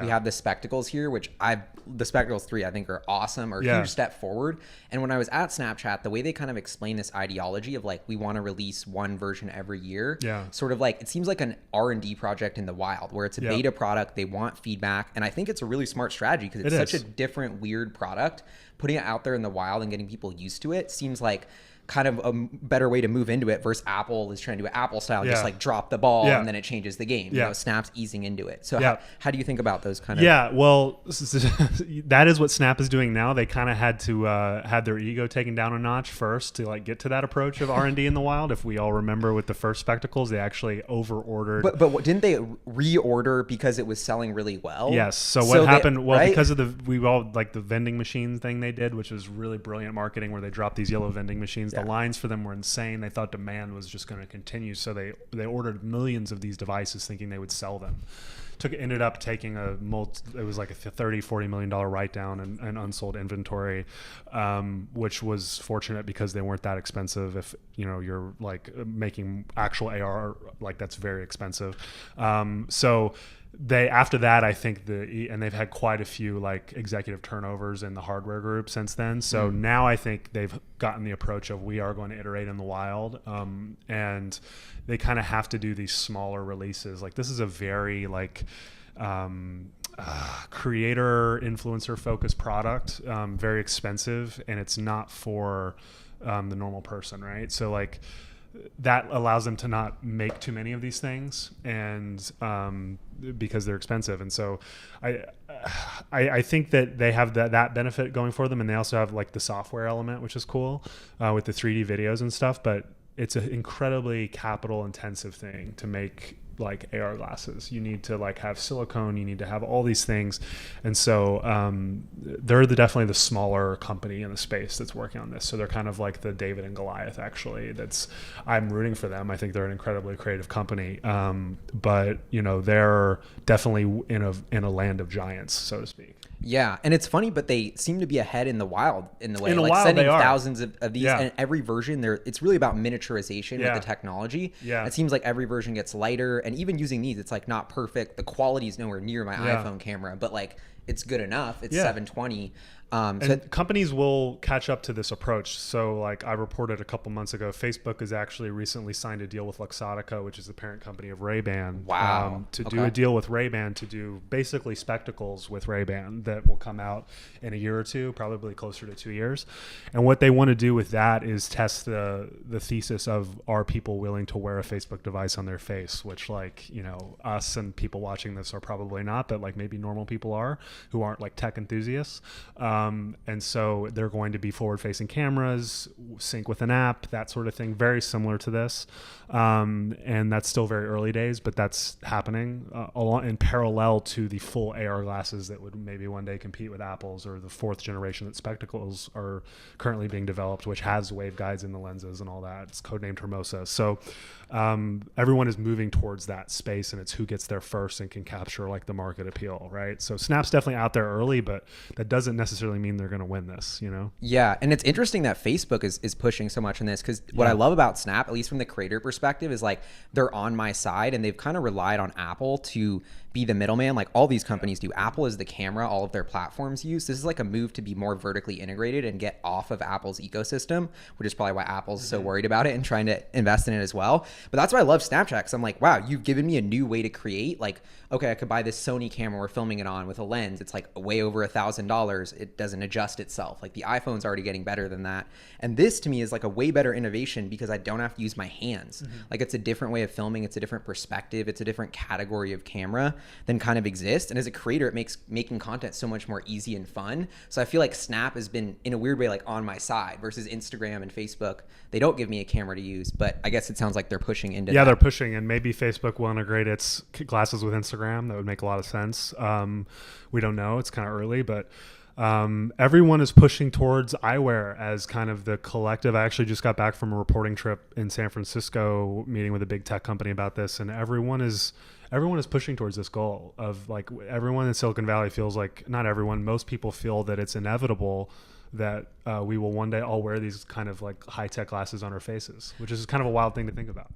We have the Spectacles here, which the Spectacles 3 I think are awesome, or a huge step forward. And when I was at Snapchat, the way they kind of explain this ideology of like, we want to release one version every year, sort of like, it seems like an R&D project in the wild, where it's a beta product, they want feedback. And I think it's a really smart strategy because it's such a different, weird product. Putting it out there in the wild and getting people used to it seems like kind of a better way to move into it versus Apple is trying to do it Apple style, just like drop the ball and then it changes the game. You know, Snap's easing into it. So how do you think about those kind of? Yeah, well, that is what Snap is doing now. They kind of had to had their ego taken down a notch first to like get to that approach of R&D in the wild. If we all remember with the first Spectacles, they actually over-ordered. But didn't they reorder because it was selling really well? Yes. So what happened? Because of the vending machine thing they did, which was really brilliant marketing, where they dropped these yellow vending machines. The lines for them were insane. They thought demand was just going to continue, so they ordered millions of these devices thinking they would sell them. Ended up taking it was like a $30-40 million write down and unsold inventory, which was fortunate because they weren't that expensive. If you know you're like making actual AR, like that's very expensive. So after that, I think and they've had quite a few like executive turnovers in the hardware group since then. So now I think they've gotten the approach of we are going to iterate in the wild, and they kind of have to do these smaller releases. Like this is a very like creator influencer focused product, very expensive, and it's not for the normal person, right? So like that allows them to not make too many of these things, and because they're expensive. And so I think that they have that benefit going for them, and they also have like the software element, which is cool, with the 3D videos and stuff. But it's an incredibly capital intensive thing to make like AR glasses. You need to like have silicone, you need to have all these things. And so they're definitely the smaller company in the space that's working on this. So they're kind of like the David and Goliath, actually. I'm rooting for them. I think they're an incredibly creative company. But you know, they're definitely in a land of giants, so to speak. Yeah, and it's funny, but they seem to be ahead in the wild in the way. In the wild, sending thousands of these, and every version, it's really about miniaturization with the technology. Yeah, it seems like every version gets lighter, and even using these, it's like not perfect. The quality is nowhere near my iPhone camera, but like it's good enough. It's 720. And companies will catch up to this approach. So like I reported a couple months ago, Facebook has actually recently signed a deal with Luxottica, which is the parent company of Ray-Ban. Wow. To do a deal with Ray-Ban to do basically spectacles with Ray-Ban that will come out in a year or two, probably closer to 2 years. And what they want to do with that is test the thesis of, are people willing to wear a Facebook device on their face, which like, you know, us and people watching this are probably not, but like maybe normal people are who aren't like tech enthusiasts. And so they're going to be forward-facing cameras, sync with an app, that sort of thing, very similar to this. And that's still very early days, but that's happening in parallel to the full AR glasses that would maybe one day compete with Apple's, or the fourth generation that Spectacles are currently being developed, which has waveguides in the lenses and all that. It's codenamed Hermosa. So everyone is moving towards that space, and it's who gets there first and can capture like the market appeal, right? So Snap's definitely out there early, but that doesn't necessarily mean they're going to win this, you know? Yeah, and it's interesting that Facebook is pushing so much in this, because what I love about Snap, at least from the creator perspective, is like they're on my side, and they've kind of relied on Apple to be the middleman, like all these companies do. Apple is the camera all of their platforms use. This is like a move to be more vertically integrated and get off of Apple's ecosystem, which is probably why Apple's so worried about it and trying to invest in it as well. But that's why I love Snapchat, because I'm like, wow, you've given me a new way to create. Like, okay, I could buy this Sony camera we're filming it on with a lens. It's like way over $1,000. It doesn't adjust itself. Like the iPhone's already getting better than that. And this to me is like a way better innovation because I don't have to use my hands. Like it's a different way of filming. It's a different perspective. It's a different category of camera than kind of exists. And as a creator, it makes making content so much more easy and fun. So I feel like Snap has been in a weird way like on my side versus Instagram and Facebook. They don't give me a camera to use, but I guess it sounds like they're pushing into that. Yeah, they're pushing, and maybe Facebook will integrate its glasses with Instagram. That would make a lot of sense. We don't know. It's kind of early, but everyone is pushing towards eyewear as kind of the collective. I actually just got back from a reporting trip in San Francisco, meeting with a big tech company about this, and everyone is pushing towards this goal of like everyone in Silicon Valley feels like, not everyone, most people feel that it's inevitable that we will one day all wear these kind of like high-tech glasses on our faces, which is kind of a wild thing to think about.